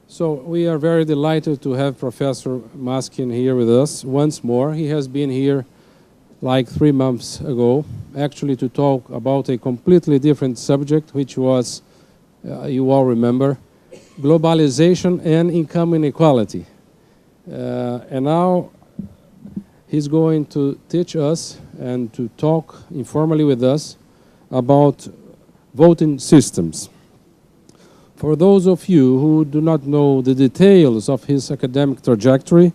So we are very delighted to have Professor Maskin here with us once more. He has been here like 3 months ago, actually to talk about a completely different subject, which was, you all remember, globalization and income inequality. And now he's going to teach us and to talk informally with us about voting systems. For those of you who do not know the details of his academic trajectory,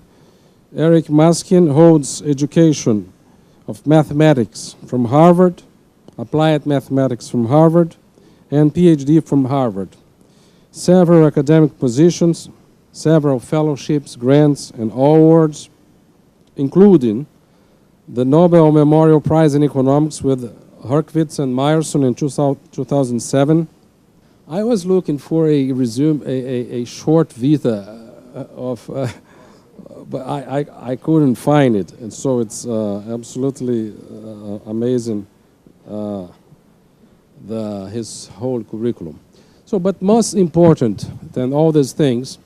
Eric Maskin holds education of mathematics from Harvard, applied mathematics from Harvard, and PhD from Harvard. Several academic positions, several fellowships, grants, and awards, including the Nobel Memorial Prize in Economics with Herkwitz and Meyerson in 2007. I was looking for a short vita but I couldn't find it, and so it's absolutely amazing, his whole curriculum. So, but most important than all these things,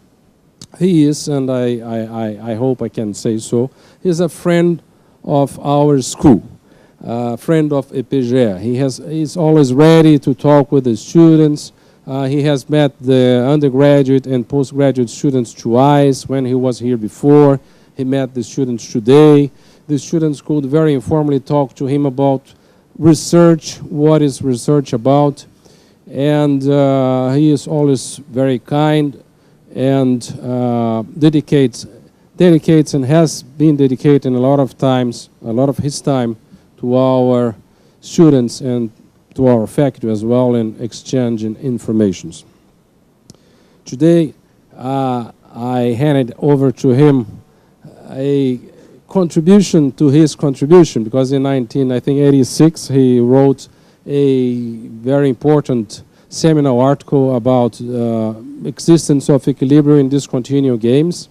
he is, and I hope I can say so, he's a friend of our school, friend of EPGE. He's always ready to talk with the students. He has met the undergraduate and postgraduate students twice when he was here before. He met the students today. The students could very informally talk to him about research, what is research about. And he is always very kind and dedicates and has been dedicating a lot of his time to our students and to our faculty as well in exchanging informations. Today, I handed over to him a contribution to his contribution, because in 1986 he wrote a very important seminal article about existence of equilibrium in discontinuous games,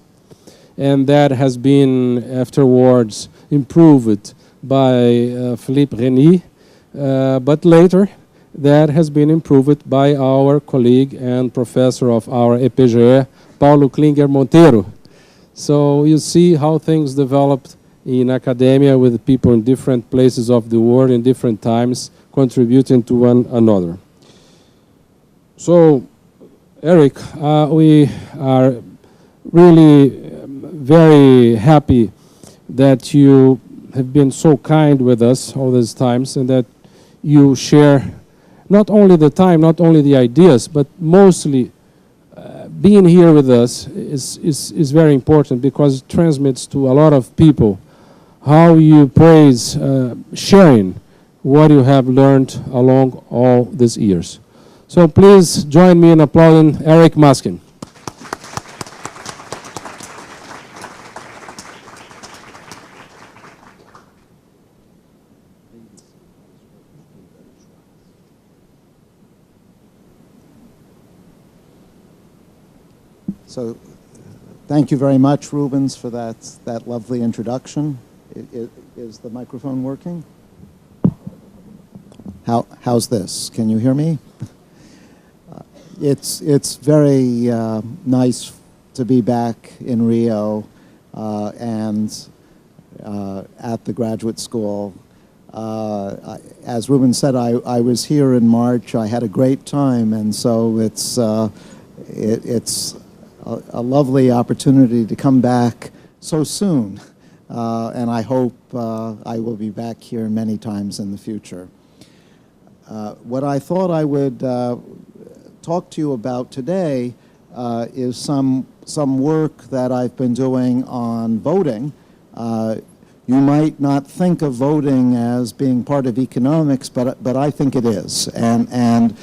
and that has been afterwards improved by Philippe Reny. But later, that has been improved by our colleague and professor of our EPGE, Paulo Klinger Monteiro. So you see how things developed in academia with people in different places of the world in different times, contributing to one another. So, Eric, we are really very happy that you have been so kind with us all these times, and that you share not only the time, not only the ideas, but mostly being here with us is very important, because it transmits to a lot of people how you praise sharing what you have learned along all these years. So please join me in applauding Eric Maskin. So thank you very much, Rubens, for that lovely introduction. Is the microphone working? How's this? Can you hear me? It's very nice to be back in Rio and at the graduate school. As Rubens said, I was here in March. I had a great time, and so it's a lovely opportunity to come back so soon, and I hope I will be back here many times in the future. What I thought I would talk to you about today is some work that I've been doing on voting. You might not think of voting as being part of economics, but I think it is, and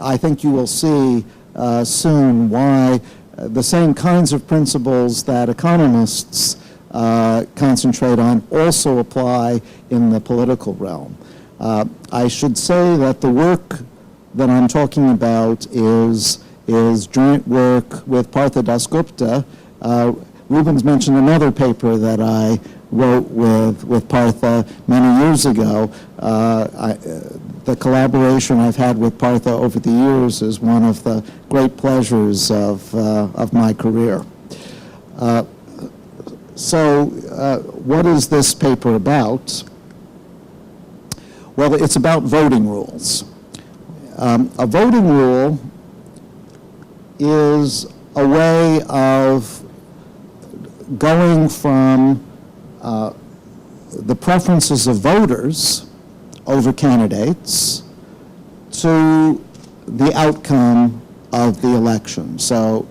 I think you will see soon why the same kinds of principles that economists concentrate on also apply in the political realm. I should say that the work that I'm talking about is joint work with Partha Dasgupta, Rubens mentioned another paper that I wrote with Partha many years ago. The collaboration I've had with Partha over the years is one of the great pleasures of my career. So what is this paper about? Well, it's about voting rules. A voting rule is a way of going from the preferences of voters over candidates to the outcome of the election. So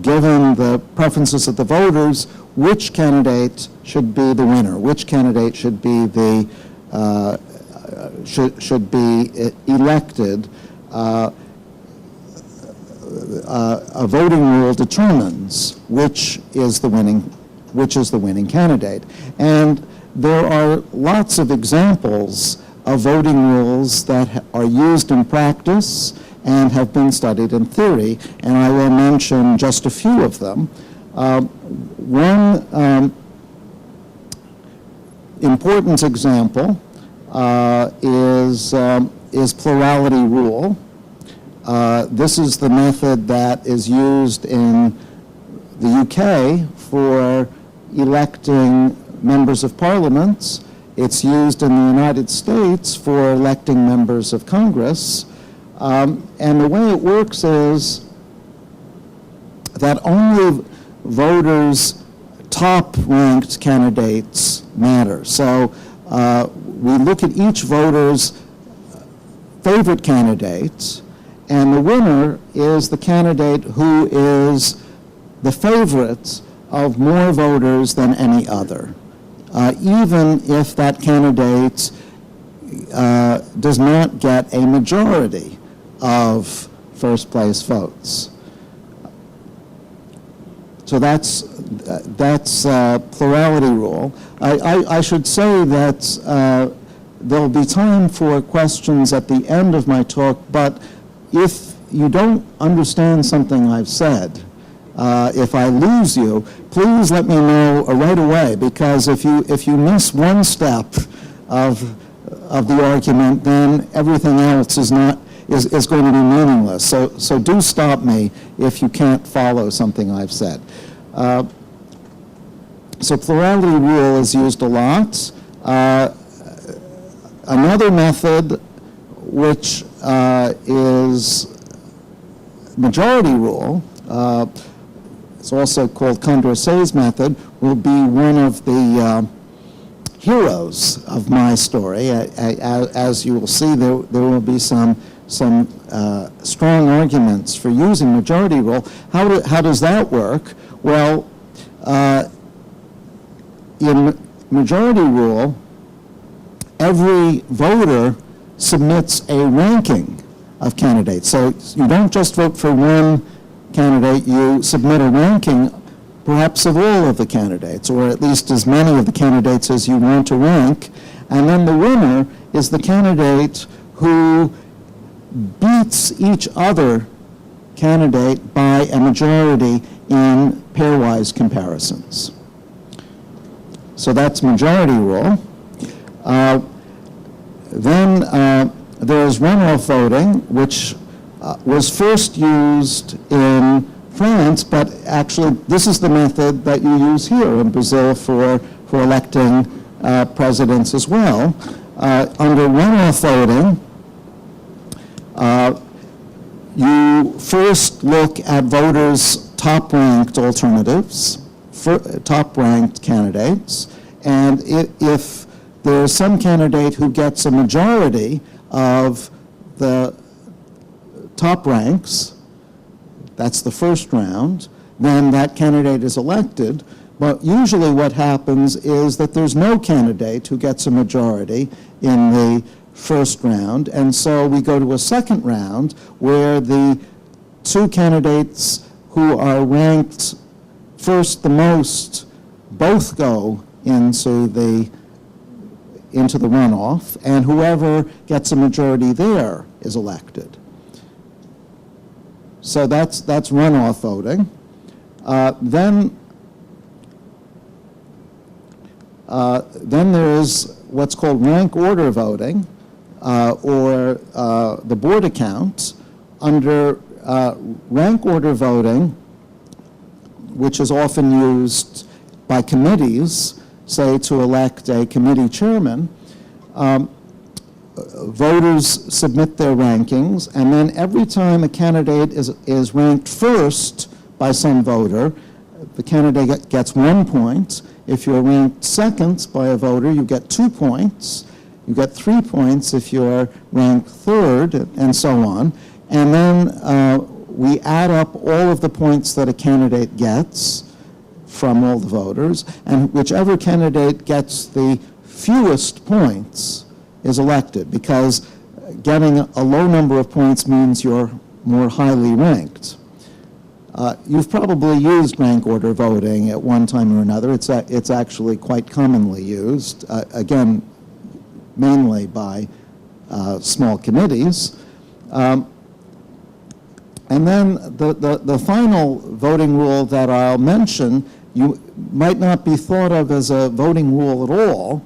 given the preferences of the voters, which candidate should be the winner, which candidate should be the should be elected. A voting rule determines which is the winning candidate. And there are lots of examples of voting rules that are used in practice and have been studied in theory, and I will mention just a few of them. One important example is plurality rule. This is the method that is used in the UK for electing members of parliament. It's used in the United States for electing members of Congress. And the way it works is that only voters' top-ranked candidates matter. So we look at each voter's favorite candidate, and the winner is the candidate who is the favorite of more voters than any other, even if that candidate does not get a majority of first-place votes. So that's plurality rule. I should say that there'll be time for questions at the end of my talk, but if you don't understand something I've said, if I lose you, please let me know right away, because if you miss one step of the argument, then everything else is going to be meaningless. So do stop me if you can't follow something I've said. So plurality rule is used a lot. Another method, which is majority rule, it's also called Condorcet's method, will be one of the heroes of my story. As you will see, there will be some strong arguments for using majority rule. How does that work? Well, in majority rule, every voter submits a ranking of candidates. So you don't just vote for one candidate, you submit a ranking perhaps of all of the candidates, or at least as many of the candidates as you want to rank, and then the winner is the candidate who beats each other candidate by a majority in pairwise comparisons. So that's majority rule. Then there's runoff voting, which was first used in France, but actually this is the method that you use here in Brazil for electing presidents as well. Under runoff voting, you first look at voters' top-ranked alternatives, top-ranked candidates, and if there's some candidate who gets a majority of the top ranks, that's the first round, then that candidate is elected. But usually what happens is that there's no candidate who gets a majority in the first round, and so we go to a second round where the two candidates who are ranked first the most both go into the runoff, and whoever gets a majority there is elected. So that's runoff voting. Then Then there's what's called rank order voting, or the Borda count. Under rank order voting, which is often used by committees, say to elect a committee chairman, voters submit their rankings, and then every time a candidate is ranked first by some voter, the candidate gets 1 point. If you're ranked second by a voter, you get 2 points. You get 3 points if you're ranked third, and so on. And then we add up all of the points that a candidate gets from all the voters, and whichever candidate gets the fewest points is elected, because getting a low number of points means you're more highly ranked. You've probably used rank order voting at one time or another. It's actually quite commonly used, again, mainly by small committees. And then the final voting rule that I'll mention, you might not be thought of as a voting rule at all,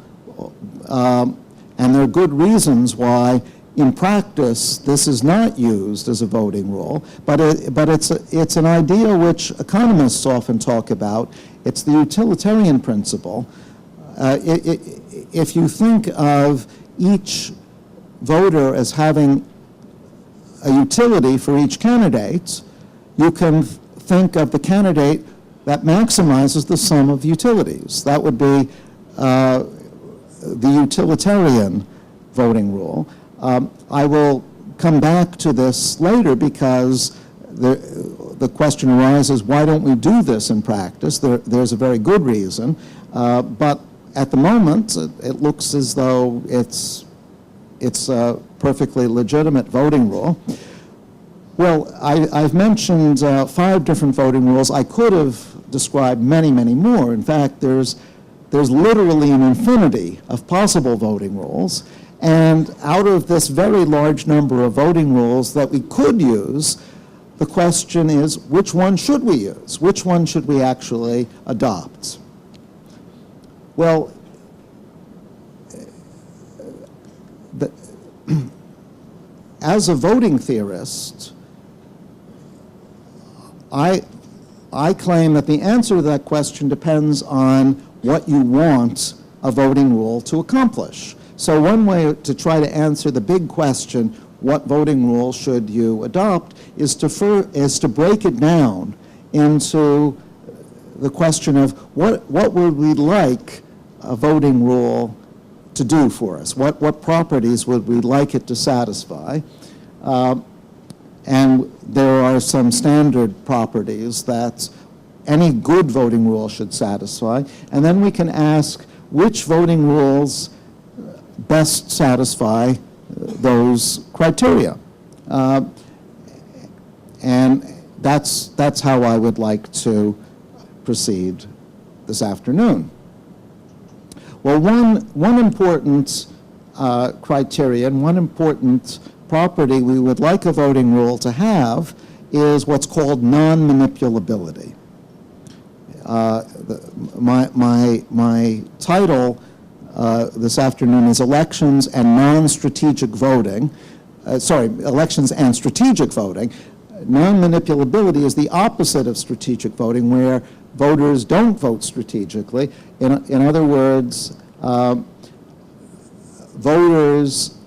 and there are good reasons why in practice this is not used as a voting rule, but it's an idea which economists often talk about. It's the utilitarian principle. If you think of each voter as having a utility for each candidate, you can think of the candidate that maximizes the sum of utilities. That would be the utilitarian voting rule. I will come back to this later because the question arises, why don't we do this in practice? There's a very good reason, but at the moment it looks as though it's a perfectly legitimate voting rule. Well, I've mentioned 5 different voting rules. I could have described many, many more. In fact, there's literally an infinity of possible voting rules. And out of this very large number of voting rules that we could use, the question is, which one should we use? Which one should we actually adopt? Well, as a voting theorist, I claim that the answer to that question depends on what you want a voting rule to accomplish. So one way to try to answer the big question, what voting rule should you adopt, is to break it down into the question of what would we like a voting rule to do for us? What properties would we like it to satisfy? And there are some standard properties that any good voting rule should satisfy. And then we can ask which voting rules best satisfy those criteria. And that's how I would like to proceed this afternoon. Well, one important criterion, one important property we would like a voting rule to have is what's called non-manipulability. My title this afternoon is Elections and Non-Strategic Voting. Elections and Strategic Voting. Non-manipulability is the opposite of strategic voting, where voters don't vote strategically. In other words, voters,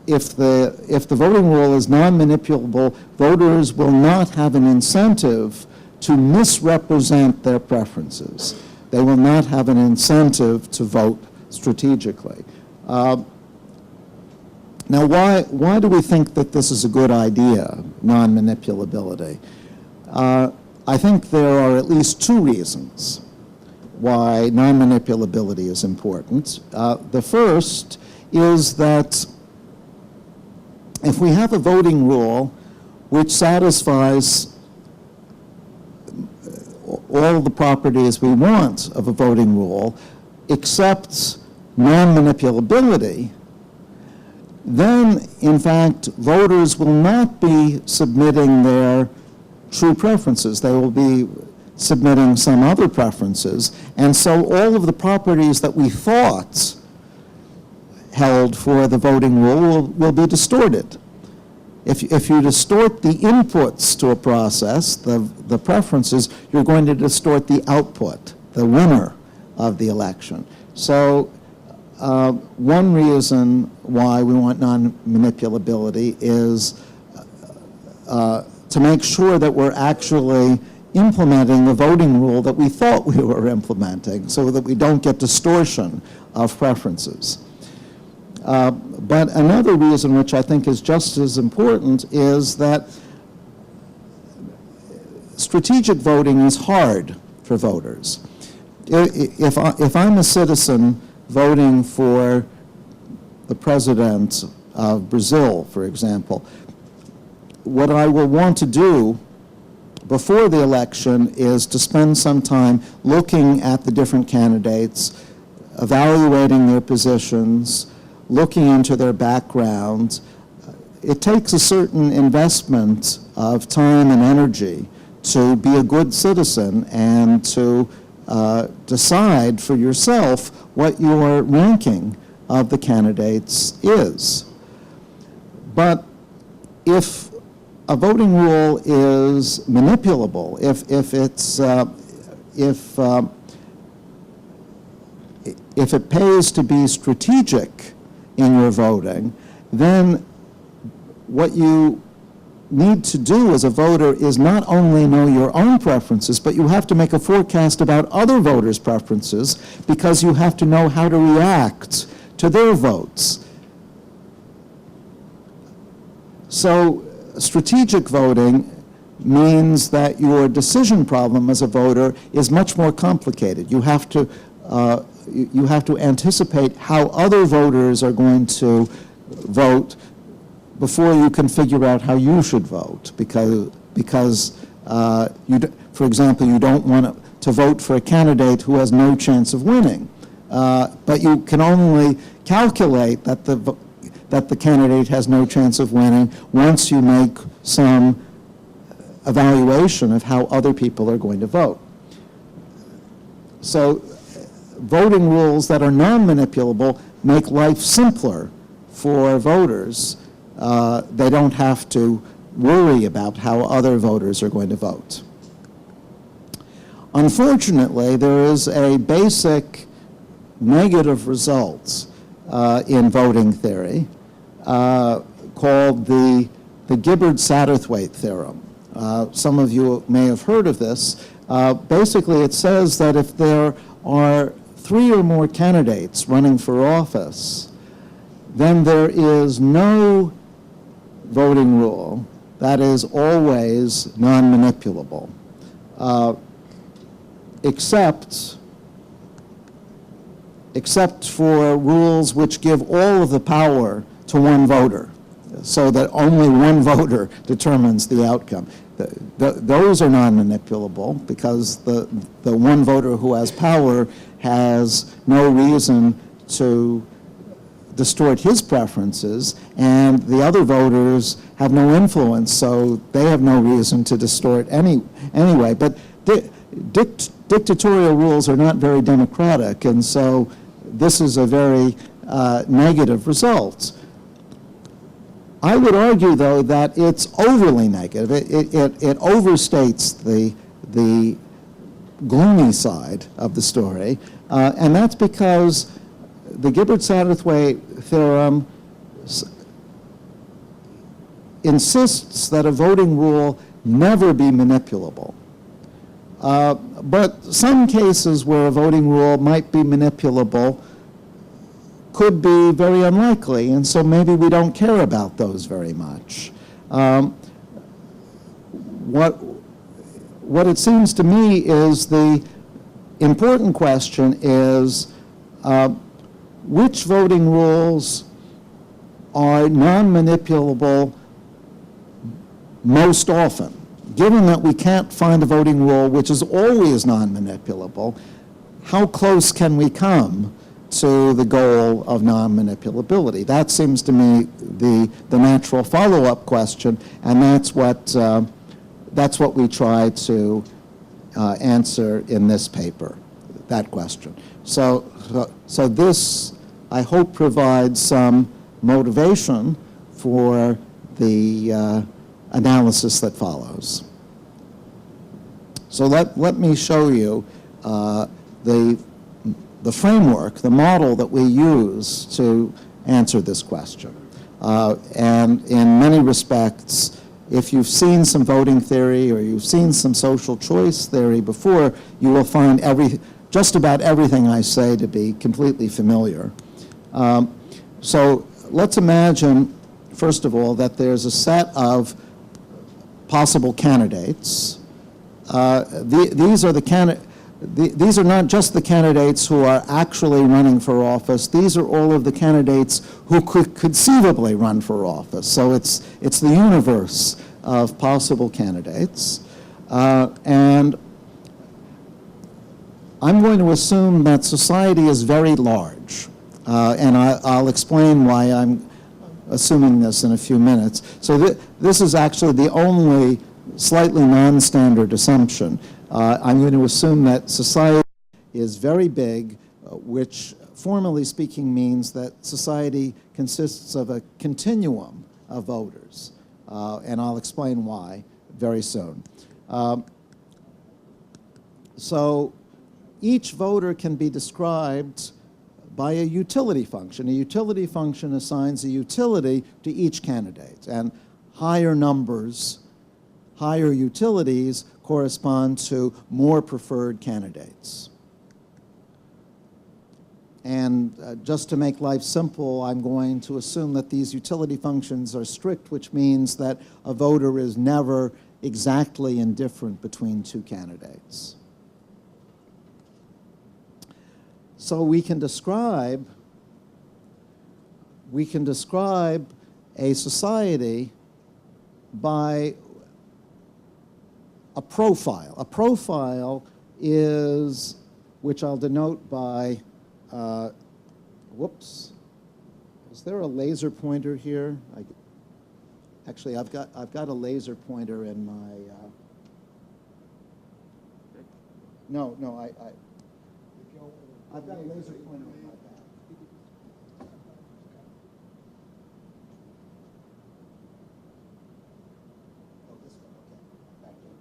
if the voting rule is non-manipulable, voters will not have an incentive to misrepresent their preferences. They will not have an incentive to vote strategically. Now, why do we think that this is a good idea, non-manipulability? I think there are at least 2 reasons why non-manipulability is important. The first is that if we have a voting rule which satisfies all of the properties we want of a voting rule, except non-manipulability, then, in fact, voters will not be submitting their true preferences. They will be submitting some other preferences. And so all of the properties that we thought held for the voting rule will be distorted. If you distort the inputs to a process, the preferences, you're going to distort the output, the winner of the election. So one reason why we want non-manipulability is to make sure that we're actually implementing the voting rule that we thought we were implementing, so that we don't get distortion of preferences. But another reason, which I think is just as important, is that strategic voting is hard for voters. If I'm a citizen voting for the president of Brazil, for example, what I will want to do before the election is to spend some time looking at the different candidates, evaluating their positions, looking into their background. It takes a certain investment of time and energy to be a good citizen and to decide for yourself what your ranking of the candidates is. But if a voting rule is manipulable, if it pays to be strategic in your voting, then what you need to do as a voter is not only know your own preferences, but you have to make a forecast about other voters' preferences, because you have to know how to react to their votes. So strategic voting means that your decision problem as a voter is much more complicated. You have to anticipate how other voters are going to vote before you can figure out how you should vote, because for example, you don't want to vote for a candidate who has no chance of winning, but you can only calculate that the candidate has no chance of winning once you make some evaluation of how other people are going to vote. So voting rules that are non-manipulable make life simpler for voters. They don't have to worry about how other voters are going to vote. Unfortunately, there is a basic negative result in voting theory called the Gibbard-Satterthwaite theorem. Some of you may have heard of this. Basically, it says that if there are 3 or more candidates running for office, then there is no voting rule that is always non-manipulable, except for rules which give all of the power to one voter, so that only one voter determines the outcome. Those are non-manipulable, because the one voter who has power has no reason to distort his preferences, and the other voters have no influence, so they have no reason to distort anyway. But dictatorial rules are not very democratic, and so this is a very negative result. I would argue, though, that it's overly negative. It overstates the gloomy side of the story, and that's because the Gibbard-Satterthwaite theorem insists that a voting rule never be manipulable. But some cases where a voting rule might be manipulable could be very unlikely, and so maybe we don't care about those very much. What it seems to me is the important question is which voting rules are non-manipulable most often? Given that we can't find a voting rule which is always non-manipulable, how close can we come to the goal of non-manipulability? That seems to me the natural follow-up question, and that's what we try to answer in this paper, that question. So this, I hope, provides some motivation for the analysis that follows. So let me show you the framework, the model that we use to answer this question. And in many respects, if you've seen some voting theory or you've seen some social choice theory before, you will find just about everything I say to be completely familiar. So let's imagine, first of all, that there's a set of possible candidates. These are not just the candidates who are actually running for office. These are all of the candidates who could conceivably run for office. So it's the universe of possible candidates. And I'm going to assume that society is very large. And I'll explain why I'm assuming this in a few minutes. So this is actually the only slightly non-standard assumption. I'm going to assume that society is very big, which formally speaking means that society consists of a continuum of voters. And I'll explain why very soon. So each voter can be described by a utility function. A utility function assigns a utility to each candidate, and higher numbers, higher utilities correspond to more preferred candidates. And just to make life simple, I'm going to assume that these utility functions are strict, which means that a voter is never exactly indifferent between two candidates. So we can describe a society by a profile. A profile is, which I'll denote by, whoops, is there a laser pointer here? Actually, I've got a laser pointer in my, no, I've got a laser pointer in my bag. Oh, this one, okay. Back here.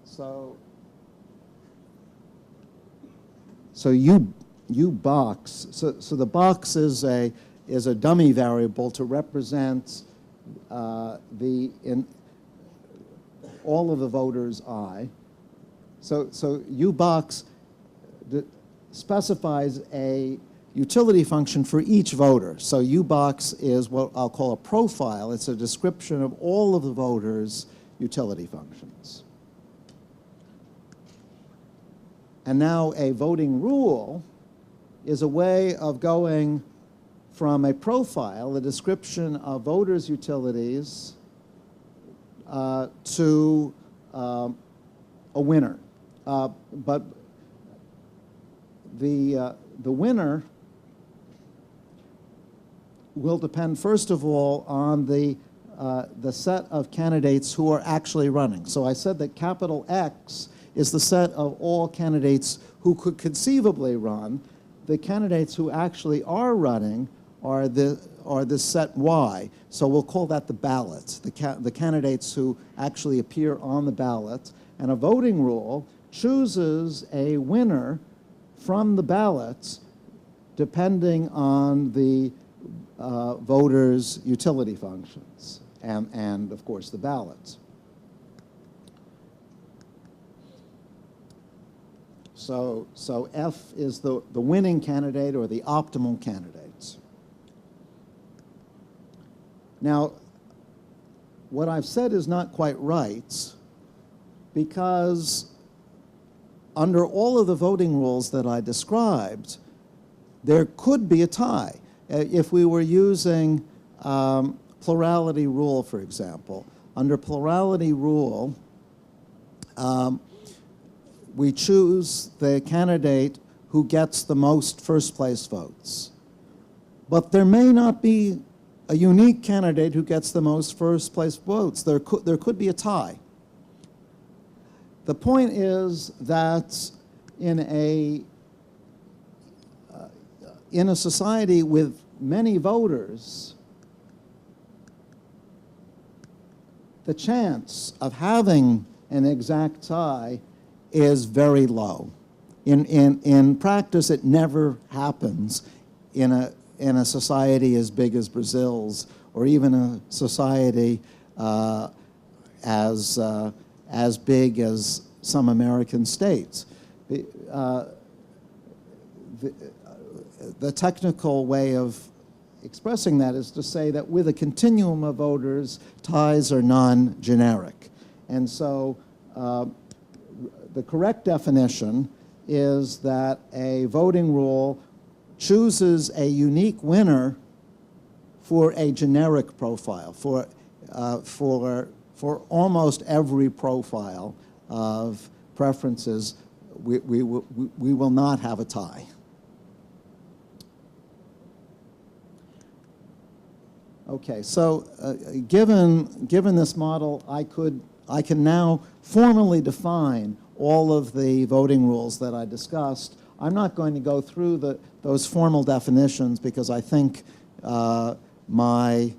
So U box. So the box is a dummy variable to represent all of the voters I. So U box specifies a utility function for each voter. So U box is what I'll call a profile. It's a description of all of the voters' utility functions. And now a voting rule is a way of going from a profile, a description of voters' utilities, to a winner. But the winner will depend, first of all, on the set of candidates who are actually running. So I said that capital X is the set of all candidates who could conceivably run. The candidates who actually are running are this set Y. So we'll call that the ballot, the candidates who actually appear on the ballot. And a voting rule chooses a winner from the ballots depending on the voters' utility functions and of course, the ballots. So F is the winning candidate or the optimal candidates. Now, what I've said is not quite right, because under all of the voting rules that I described, there could be a tie. If we were using plurality rule, for example, under plurality rule, we choose the candidate who gets the most first-place votes. But there may not be a unique candidate who gets the most first-place votes. There could be a tie. The point is that in a society with many voters, the chance of having an exact tie is very low. In practice, it never happens in a society as big as Brazil's, or even a society as big as some American states. The technical way of expressing that is to say that with a continuum of voters, ties are non-generic. And so the correct definition is that a voting rule chooses a unique winner for a generic profile, for almost every profile of preferences. We will not have a tie. Okay, so given this model, I can now formally define all of the voting rules that I discussed. I'm not going to go through those formal definitions because I think my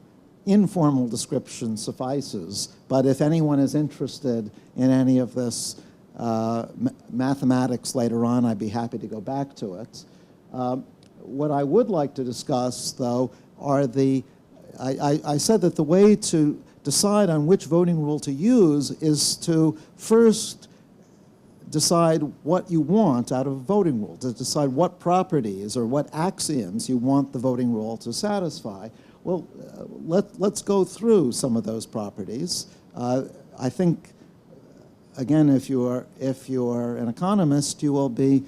informal description suffices. But if anyone is interested in any of this mathematics later on, I'd be happy to go back to it. What I would like to discuss, though, are I said that the way to decide on which voting rule to use is to first decide what you want out of a voting rule, to decide what properties or what axioms you want the voting rule to satisfy. Well, let's go through some of those properties. I think, again, if you're an economist, you will be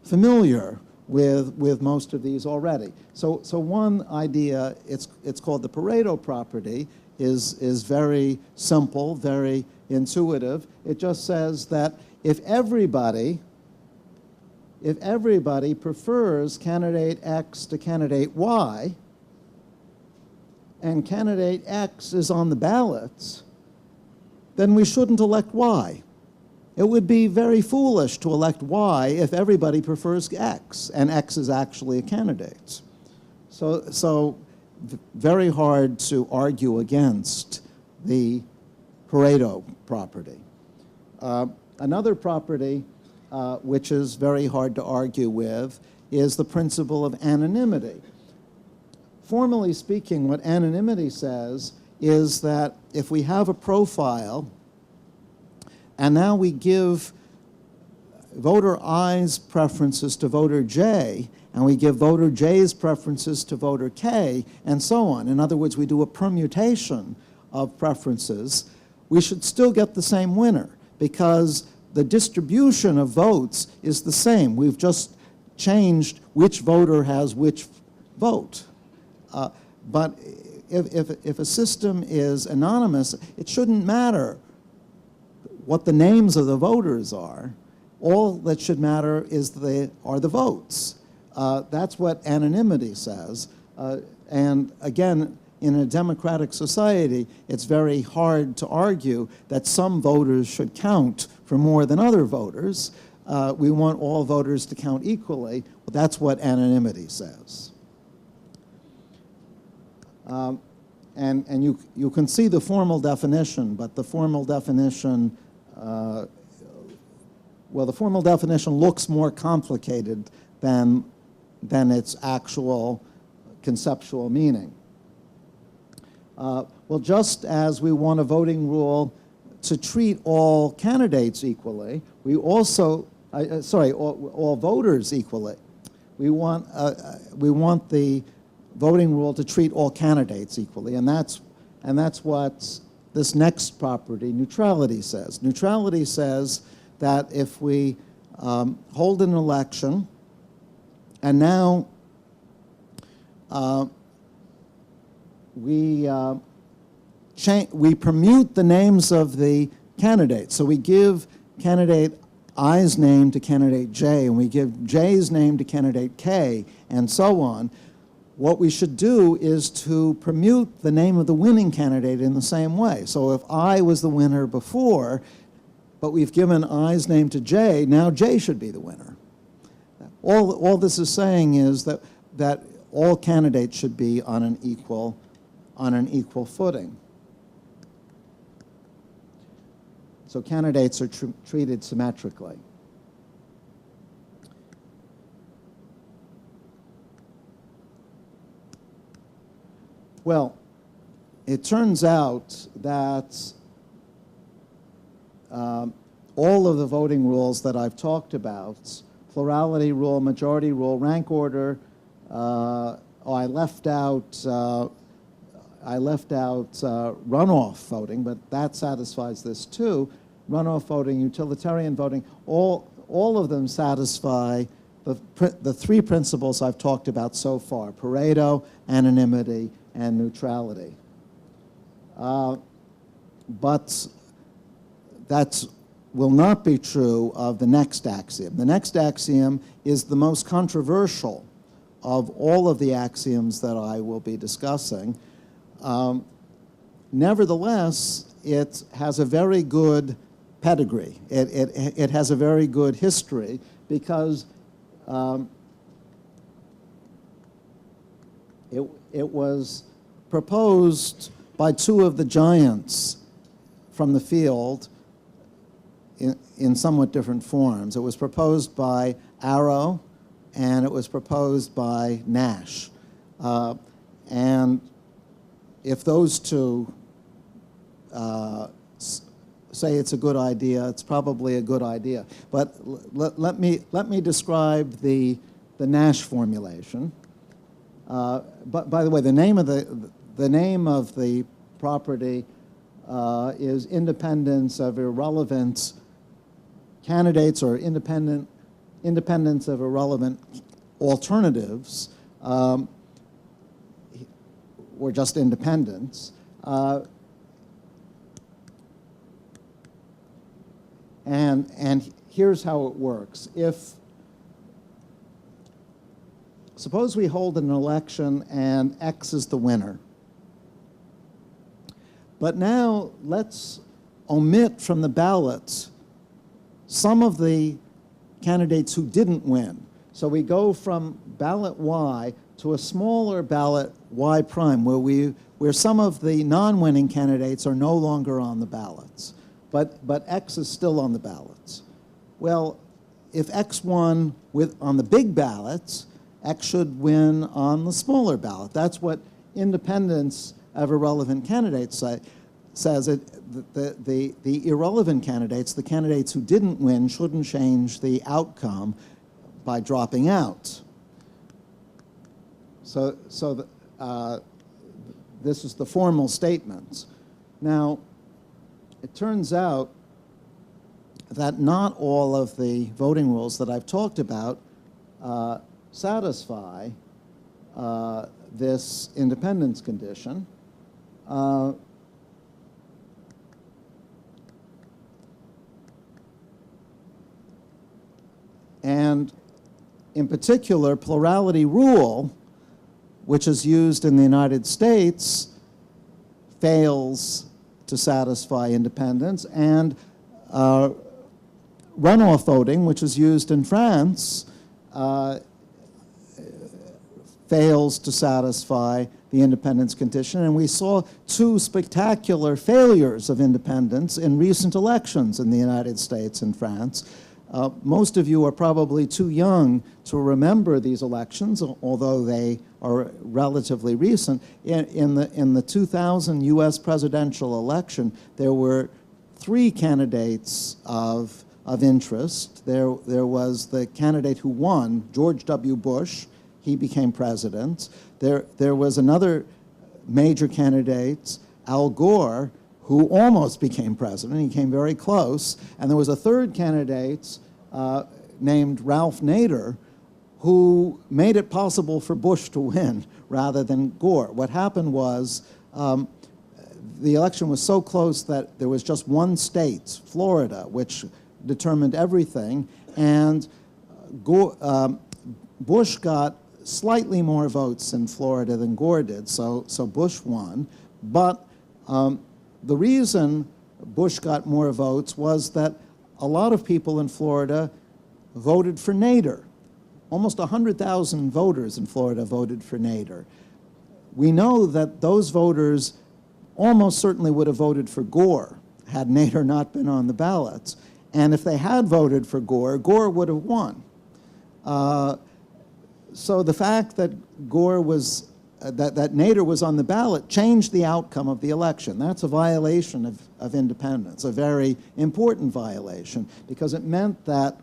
familiar with most of these already. So one idea, it's called the Pareto property, is very simple, very intuitive. It just says that if everybody prefers candidate X to candidate Y, and candidate X is on the ballots, then we shouldn't elect Y. It would be very foolish to elect Y if everybody prefers X, and X is actually a candidate. So very hard to argue against the Pareto property. Another property which is very hard to argue with is the principle of anonymity. Formally speaking, what anonymity says is that if we have a profile and now we give voter I's preferences to voter J, and we give voter J's preferences to voter K, and so on. In other words, we do a permutation of preferences. We should still get the same winner because the distribution of votes is the same. We've just changed which voter has which vote. But if a system is anonymous, it shouldn't matter what the names of the voters are. All that should matter are the votes. That's what anonymity says. And again, in a democratic society, it's very hard to argue that some voters should count for more than other voters. We want all voters to count equally. Well, that's what anonymity says. And you can see the formal definition, but the formal definition, well, the formal definition looks more complicated than its actual conceptual meaning. Well, just as we want a voting rule to treat all candidates equally, we also, all voters equally. We want the voting rule to treat all candidates equally, and that's what this next property, neutrality, says. Neutrality says that if we hold an election, and now we permute the names of the candidates. So we give candidate I's name to candidate J, and we give J's name to candidate K, and so on. What we should do is to permute the name of the winning candidate in the same way. So if I was the winner before, but we've given I's name to J, now J should be the winner. All this is saying is that all candidates should be on an equal footing. So candidates are treated symmetrically. Well, it turns out that all of the voting rules that I've talked about, plurality rule, majority rule, rank order, I left out runoff voting, but that satisfies this too. Runoff voting, utilitarian voting, all of them satisfy the three principles I've talked about so far: Pareto, anonymity, and neutrality. But that will not be true of the next axiom. The next axiom is the most controversial of all of the axioms that I will be discussing. Nevertheless, it has a very good pedigree. It has a very good history because it was proposed by two of the giants from the field in somewhat different forms. It was proposed by Arrow, and it was proposed by Nash. And if those two say it's a good idea, it's probably a good idea. But let me describe the Nash formulation. But by the way, the name of the property is independence of irrelevant candidates, or independence of irrelevant alternatives, or just independence. And here's how it works. Suppose we hold an election and X is the winner. But now let's omit from the ballots some of the candidates who didn't win. So we go from ballot Y to a smaller ballot Y prime, where some of the non-winning candidates are no longer on the ballots, but X is still on the ballots. Well, if X won on the big ballots, X should win on the smaller ballot. That's what independence of irrelevant candidates says. The irrelevant candidates, the candidates who didn't win, shouldn't change the outcome by dropping out. So this is the formal statements. Now, it turns out that not all of the voting rules that I've talked about satisfy this independence condition. And in particular, plurality rule, which is used in the United States, fails to satisfy independence, and runoff voting, which is used in France, fails to satisfy the independence condition. And we saw two spectacular failures of independence in recent elections in the United States and France. Most of you are probably too young to remember these elections, although they are relatively recent. In the 2000 U.S. presidential election, there were three candidates of interest. There was the candidate who won, George W. Bush. He became president. There was another major candidate, Al Gore, who almost became president. He came very close. And there was a third candidate named Ralph Nader, who made it possible for Bush to win rather than Gore. What happened was the election was so close that there was just one state, Florida, which determined everything. And Bush got slightly more votes in Florida than Gore did, so Bush won. But the reason Bush got more votes was that a lot of people in Florida voted for Nader. Almost 100,000 voters in Florida voted for Nader. We know that those voters almost certainly would have voted for Gore had Nader not been on the ballots. And if they had voted for Gore, Gore would have won. So the fact that Gore was, that Nader was on the ballot changed the outcome of the election. That's a violation of independence, a very important violation, because it meant that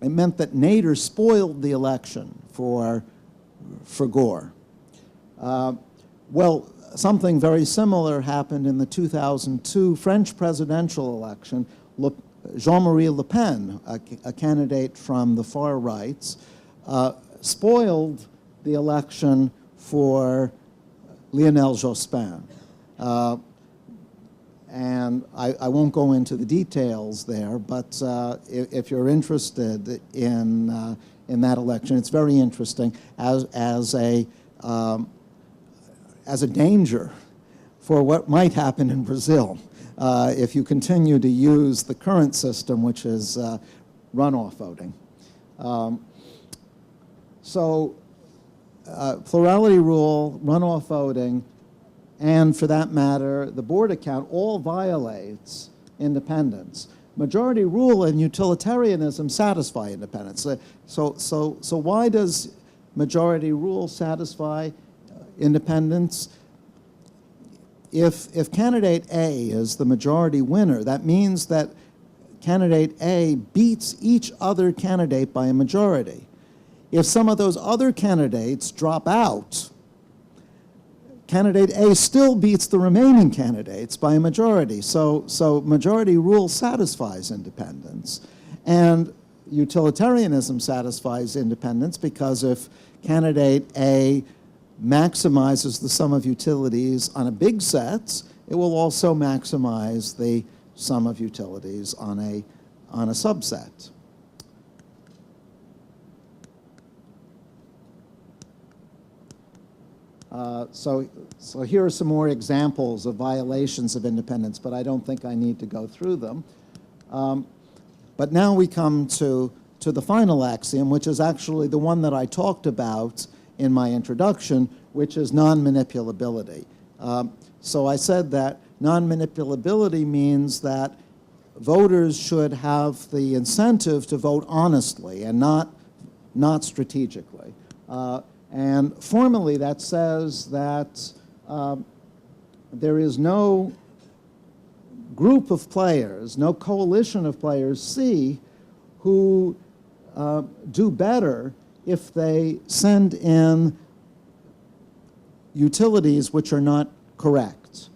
Nader spoiled the election for Gore. Well, something very similar happened in the 2002 French presidential election. Jean-Marie Le Pen, a candidate from the far rights, spoiled the election for Lionel Jospin. And I won't go into the details there, but if you're interested in that election, it's very interesting as a danger for what might happen in Brazil if you continue to use the current system, which is runoff voting. Plurality rule, runoff voting, and for that matter, the Borda count all violates independence. Majority rule and utilitarianism satisfy independence. So why does majority rule satisfy independence? If candidate A is the majority winner, that means that candidate A beats each other candidate by a majority. If some of those other candidates drop out, candidate A still beats the remaining candidates by a majority. So majority rule satisfies independence. And utilitarianism satisfies independence because if candidate A maximizes the sum of utilities on a big set, it will also maximize the sum of utilities on a subset. So here are some more examples of violations of independence, but I don't think I need to go through them. But now we come to the final axiom, which is actually the one that I talked about in my introduction, which is non-manipulability. So I said that non-manipulability means that voters should have the incentive to vote honestly and not strategically. And formally, that says that there is no group of players, no coalition of players, C, who do better if they send in utilities which are not correct.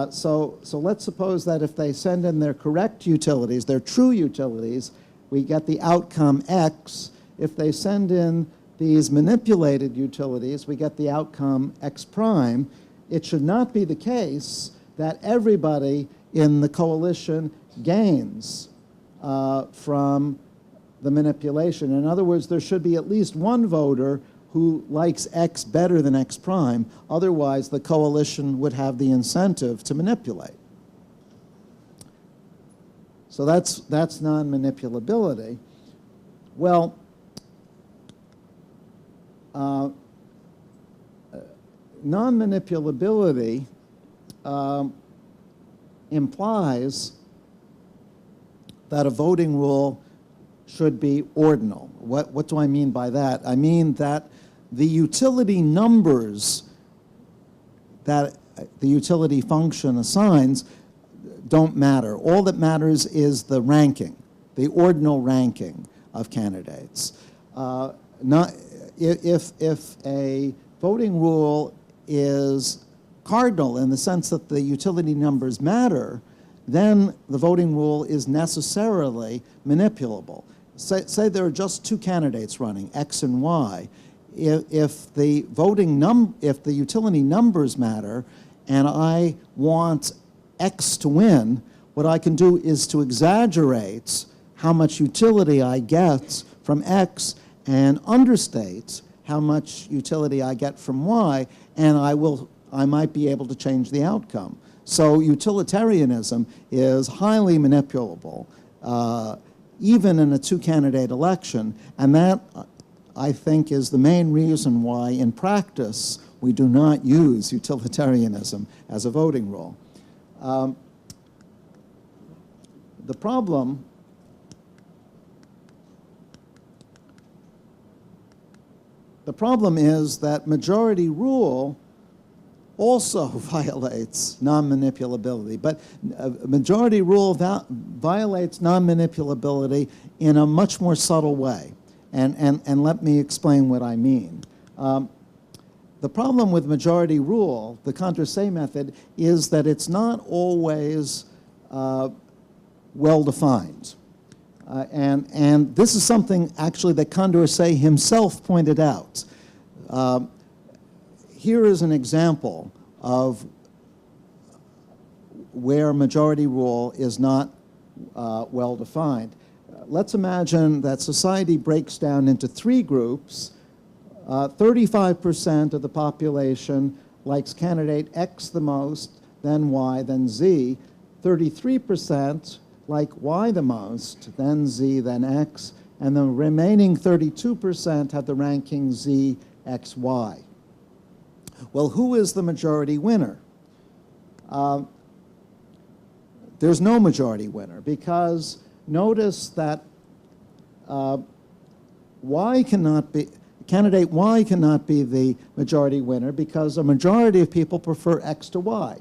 So let's suppose that if they send in their correct utilities, their true utilities, we get the outcome X. If they send in these manipulated utilities, we get the outcome X prime. It should not be the case that everybody in the coalition gains from the manipulation. In other words, there should be at least one voter who likes X better than X prime. Otherwise, the coalition would have the incentive to manipulate. So that's non-manipulability. Well, non-manipulability implies that a voting rule should be ordinal. What do I mean by that? I mean that the utility numbers that the utility function assigns don't matter. All that matters is the ranking, the ordinal ranking of candidates. If a voting rule is cardinal in the sense that the utility numbers matter, then the voting rule is necessarily manipulable. Say there are just two candidates running, X and Y. If the utility numbers matter, and I want X to win, what I can do is to exaggerate how much utility I get from X and understate how much utility I get from Y, and I might be able to change the outcome. So utilitarianism is highly manipulable, even in a two-candidate election, and that, I think, is the main reason why, in practice, we do not use utilitarianism as a voting rule. The problem is that majority rule also violates non-manipulability, but majority rule violates non-manipulability in a much more subtle way, and let me explain what I mean. The problem with majority rule, the Condorcet method, is that it's not always well-defined. And this is something, actually, that Condorcet himself pointed out. Here is an example of where majority rule is not well-defined. Let's imagine that society breaks down into three groups. 35% of the population likes candidate X the most, then Y, then Z. 33% like Y the most, then Z, then X. And the remaining 32% have the ranking Z, X, Y. Well, who is the majority winner? There's no majority winner, because notice that candidate Y cannot be the majority winner, because a majority of people prefer X to Y.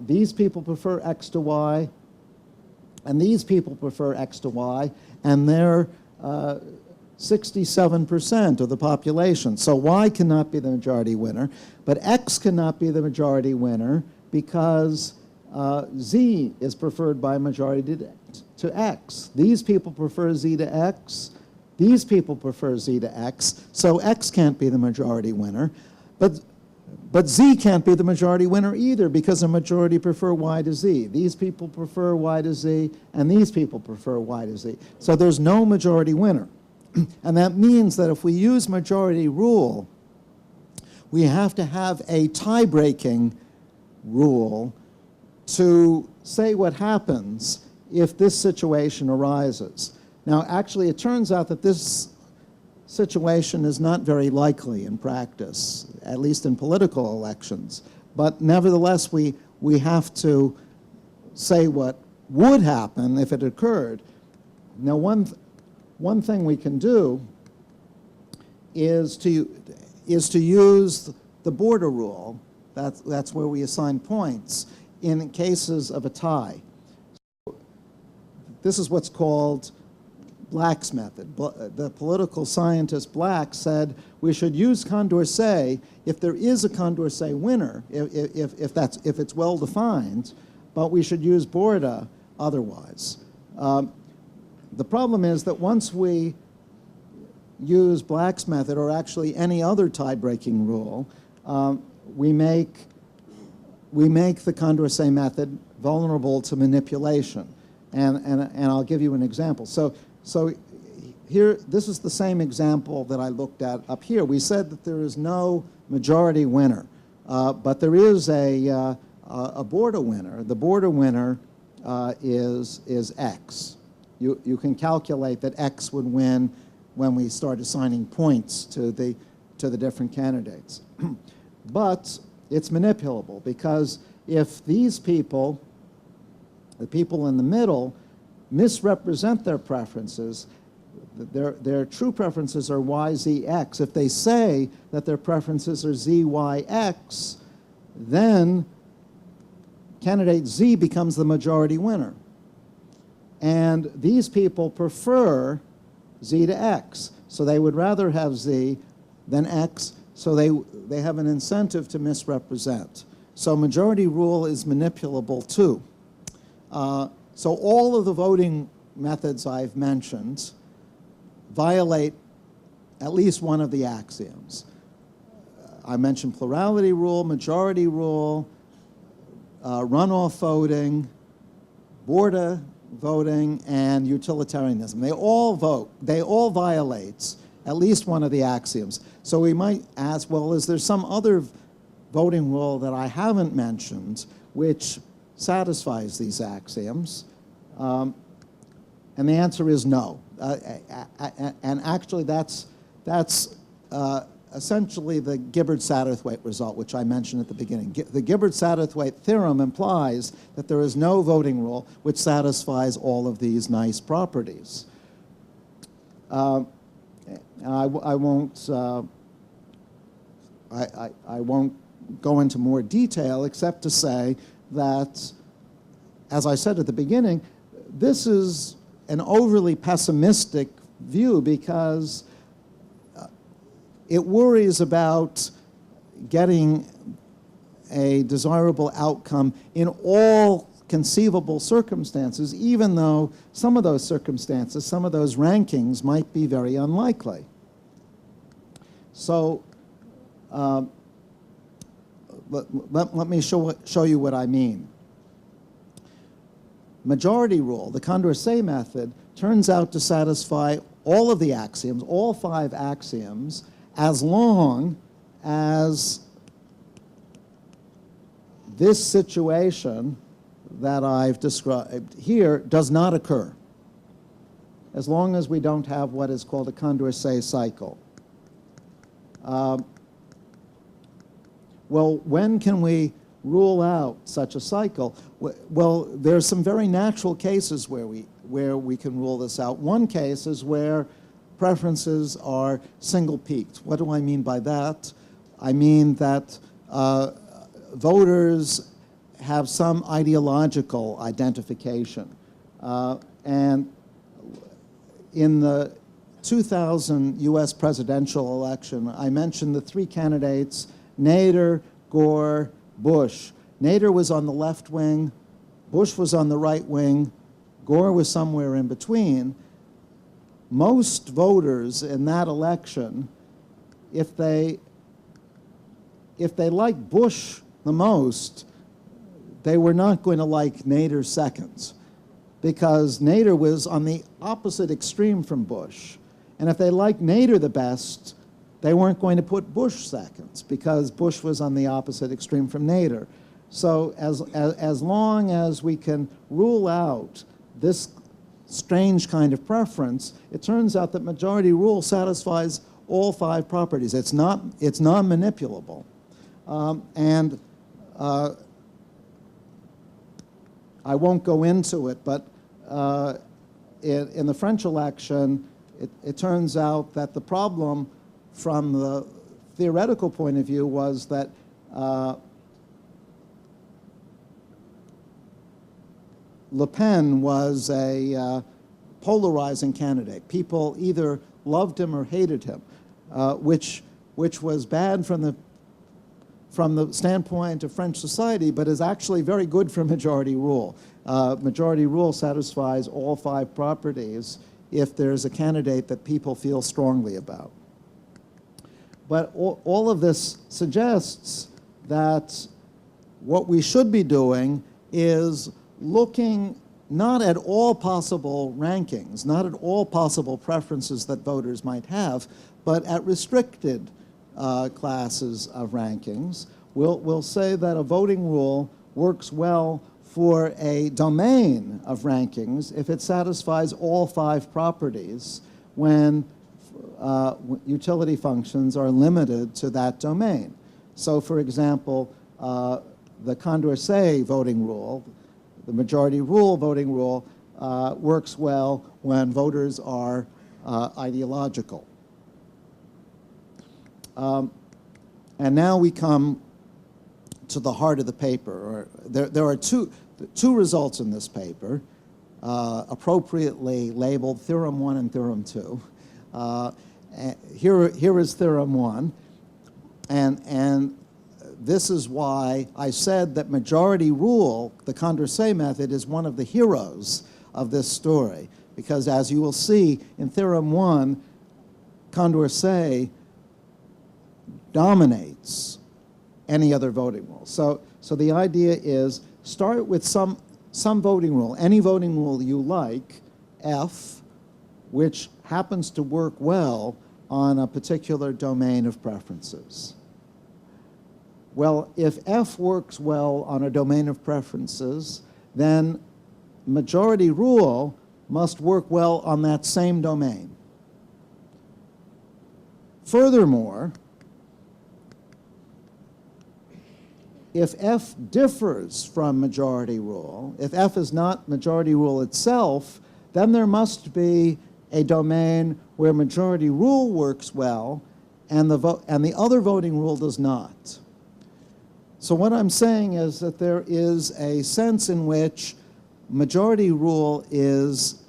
These people prefer X to Y, and these people prefer X to Y, and they're 67% of the population. So Y cannot be the majority winner, but X cannot be the majority winner because Z is preferred by a majority to X. These people prefer Z to X. These people prefer Z to X. So X can't be the majority winner. But Z can't be the majority winner either, because a majority prefer Y to Z. These people prefer Y to Z, and these people prefer Y to Z. So there's no majority winner. And that means that if we use majority rule, we have to have a tie-breaking rule to say what happens if this situation arises. Now, actually, it turns out that this situation is not very likely in practice, at least in political elections. But nevertheless, we have to say what would happen if it occurred. Now, one thing we can do is to use the Borda rule. That's where we assign points in cases of a tie. This is what's called Black's method. The political scientist Black said we should use Condorcet if there is a Condorcet winner, if it's well defined, but we should use Borda otherwise. The problem is that once we use Black's method, or actually any other tie-breaking rule, we make the Condorcet method vulnerable to manipulation. And I'll give you an example. So here, this is the same example that I looked at up here. We said that there is no majority winner, but there is a Borda winner. The Borda winner is X. You can calculate that X would win when we start assigning points to the different candidates. But it's manipulable, because if these people, the people in the middle, misrepresent their preferences, their true preferences are Y, Z, X. If they say that their preferences are Z, Y, X, then candidate Z becomes the majority winner. And these people prefer Z to X. So they would rather have Z than X, so they have an incentive to misrepresent. So majority rule is manipulable too. So all of the voting methods I've mentioned violate at least one of the axioms. I mentioned plurality rule, majority rule, runoff voting, Borda voting, and utilitarianism. They all violate at least one of the axioms. So we might ask, well, is there some other voting rule that I haven't mentioned which satisfies these axioms? And the answer is no. And actually, that's essentially the Gibbard-Satterthwaite result, which I mentioned at the beginning. The Gibbard-Satterthwaite theorem implies that there is no voting rule which satisfies all of these nice properties. I won't go into more detail except to say that, as I said at the beginning, this is an overly pessimistic view because it worries about getting a desirable outcome in all conceivable circumstances, even though some of those circumstances, some of those rankings might be very unlikely. So let me show you what I mean. Majority rule, the Condorcet method, turns out to satisfy all of the axioms, all 5 axioms, as long as this situation that I've described here does not occur, as long as we don't have what is called a Condorcet cycle. Well, when can we rule out such a cycle? Well, there are some very natural cases where we can rule this out. One case is where preferences are single-peaked. What do I mean by that? I mean that voters have some ideological identification. And in the 2000 US presidential election, I mentioned the 3 candidates, Nader, Gore, Bush. Nader was on the left wing, Bush was on the right wing, Gore was somewhere in between. Most voters in that election, if they like Bush the most, they were not going to like Nader second, because Nader was on the opposite extreme from Bush. And if they liked Nader the best, they weren't going to put Bush second, because Bush was on the opposite extreme from Nader. So as long as we can rule out this strange kind of preference, it turns out that majority rule satisfies all 5 properties. It's non-manipulable. I won't go into it, but in the French election, it turns out that the problem from the theoretical point of view was that Le Pen was a polarizing candidate. People either loved him or hated him, which was bad from the standpoint of French society, but is actually very good for majority rule. Majority rule satisfies all 5 properties if there's a candidate that people feel strongly about. But all of this suggests that what we should be doing is looking not at all possible rankings, not at all possible preferences that voters might have, but at restricted classes of rankings. We'll say that a voting rule works well for a domain of rankings if it satisfies all 5 properties when utility functions are limited to that domain. So, for example, the Condorcet voting rule, the majority rule voting rule, works well when voters are ideological. And now we come to the heart of the paper. There are two results in this paper, appropriately labeled Theorem 1 and Theorem 2. Here is Theorem 1, and this is why I said that majority rule, the Condorcet method, is one of the heroes of this story, because as you will see in Theorem 1, Condorcet dominates any other voting rule. So the idea is start with some voting rule, any voting rule you like, F, which happens to work well on a particular domain of preferences. Well, if F works well on a domain of preferences, then majority rule must work well on that same domain. Furthermore, if F differs from majority rule, if F is not majority rule itself, then there must be a domain where majority rule works well and the other voting rule does not. So what I'm saying is that there is a sense in which majority rule is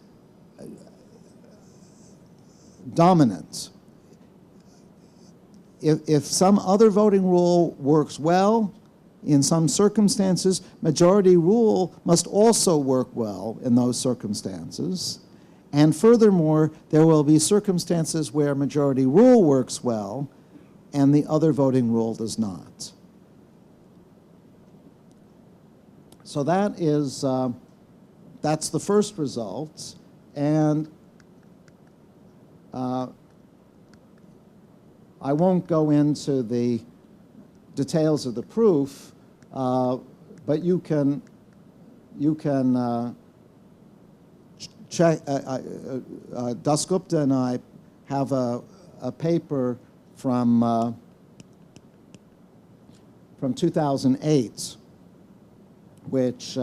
dominant. If some other voting rule works well, in some circumstances, majority rule must also work well in those circumstances. And furthermore, there will be circumstances where majority rule works well and the other voting rule does not. So that is, that's the first result. And I won't go into the details of the proof, but you can check. Dasgupta and I have a paper from 2008, which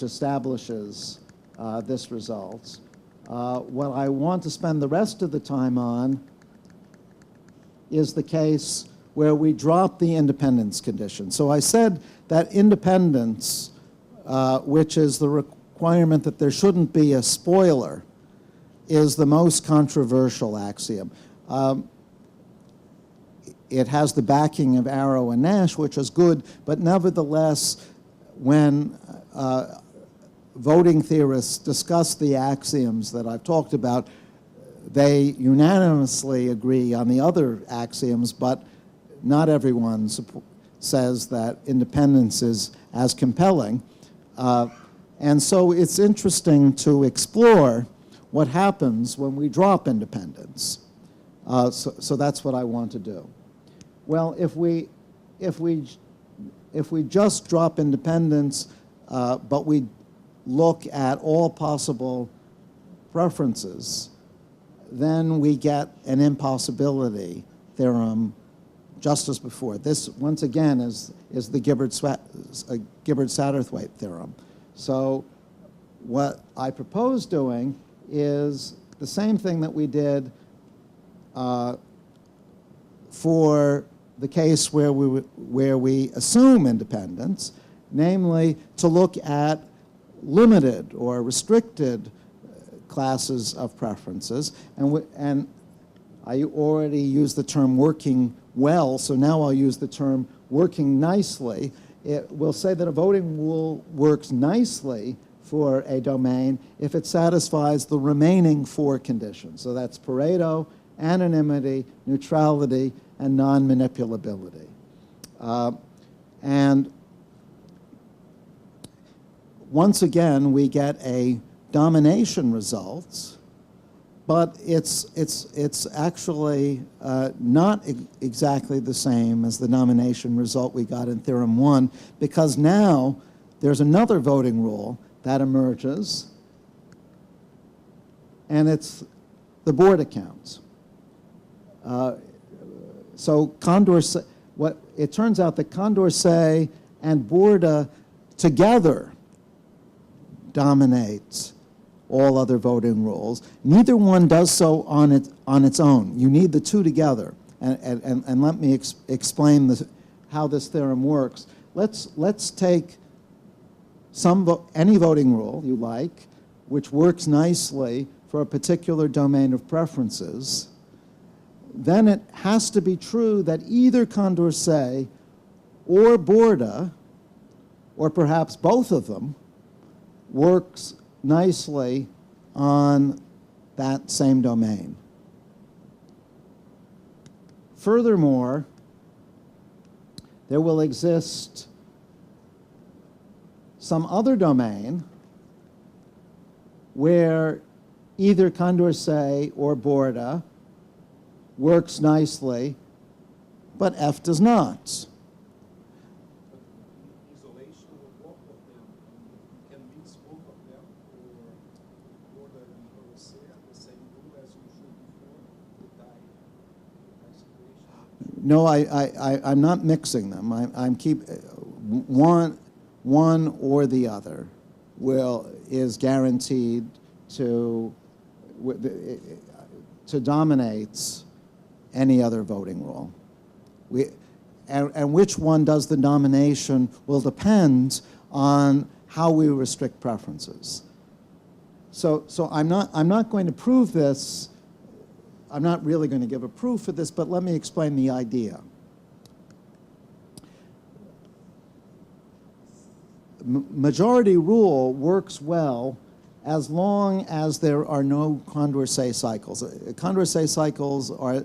establishes this result. What I want to spend the rest of the time on is the case where we drop the independence condition. So I said that independence, which is the requirement that there shouldn't be a spoiler, is the most controversial axiom. It has the backing of Arrow and Nash, which is good, but nevertheless, when voting theorists discuss the axioms that I've talked about, they unanimously agree on the other axioms, but not everyone says that independence is as compelling. And so it's interesting to explore what happens when we drop independence. So that's what I want to do. Well, if we just drop independence, but we look at all possible preferences, then we get an impossibility theorem just as before. This, once again, is the Gibbard-Satterthwaite theorem. So what I propose doing is the same thing that we did for the case where we assume independence, namely to look at limited or restricted classes of preferences. And I already used the term working well, so now I'll use the term working nicely. We'll say that a voting rule works nicely for a domain if it satisfies the remaining four conditions. So that's Pareto, anonymity, neutrality, and non-manipulability. And once again, we get a domination result, but it's actually not exactly the same as the domination result we got in Theorem 1, because now there's another voting rule that emerges, and it's the Borda counts. So Condorcet, it turns out that Condorcet and Borda together dominates all other voting rules. Neither one does so on its own. You need the two together. And let me explain how this theorem works. Let's take any voting rule you like, which works nicely for a particular domain of preferences. Then it has to be true that either Condorcet or Borda, or perhaps both of them, works nicely on that same domain. Furthermore, there will exist some other domain where either Condorcet or Borda works nicely, but F does not. No, I'm not mixing them. I'm one or the other is guaranteed to dominate any other voting rule. And which one does the domination will depend on how we restrict preferences. So I'm not going to prove this. I'm not really going to give a proof for this, but let me explain the idea. Majority rule works well as long as there are no Condorcet cycles. Condorcet cycles are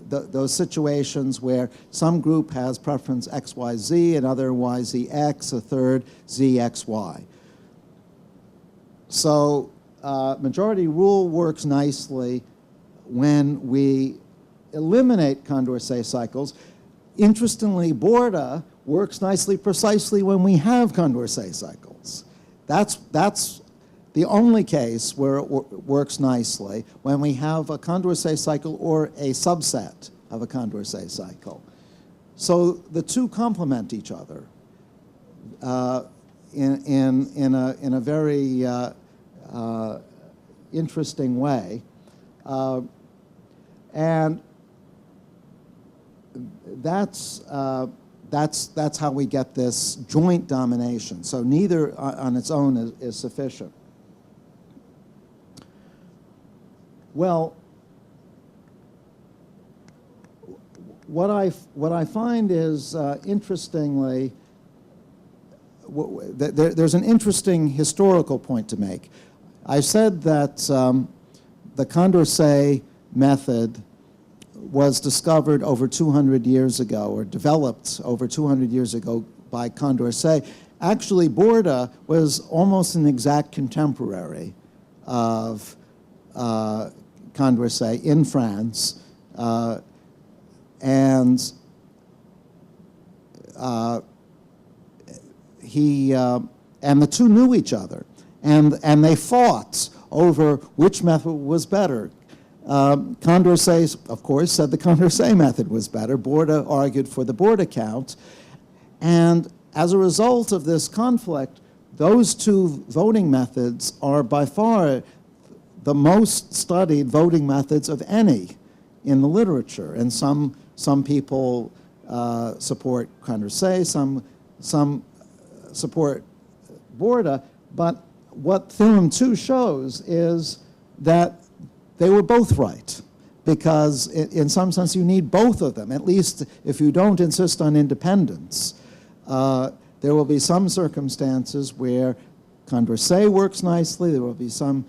those situations where some group has preference XYZ, another YZX, a third ZXY. So majority rule works nicely when we eliminate Condorcet cycles. Interestingly, Borda works nicely precisely when we have Condorcet cycles. That's the only case where it works nicely, when we have a Condorcet cycle or a subset of a Condorcet cycle. So the two complement each other in a very interesting way. And that's how we get this joint domination. So neither on its own is sufficient. Well, what I find is interestingly, there's an interesting historical point to make. I said that the Condorcet method was discovered over 200 years ago, or developed over 200 years ago by Condorcet. Actually, Borda was almost an exact contemporary of Condorcet in France, and the two knew each other, and they fought over which method was better. Condorcet, of course, said the Condorcet method was better. Borda argued for the Borda count, and as a result of this conflict, those two voting methods are by far the most studied voting methods of any in the literature. And some people support Condorcet, some support Borda, but what Theorem 2 shows is that they were both right, because in some sense you need both of them. At least if you don't insist on independence, there will be some circumstances where Condorcet works nicely, there will be some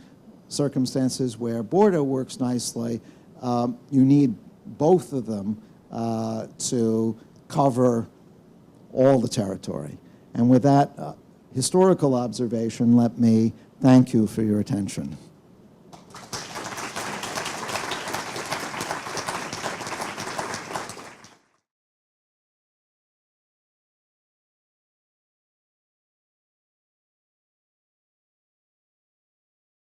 circumstances where Borda works nicely. You need both of them to cover all the territory. And with that historical observation, let me thank you for your attention.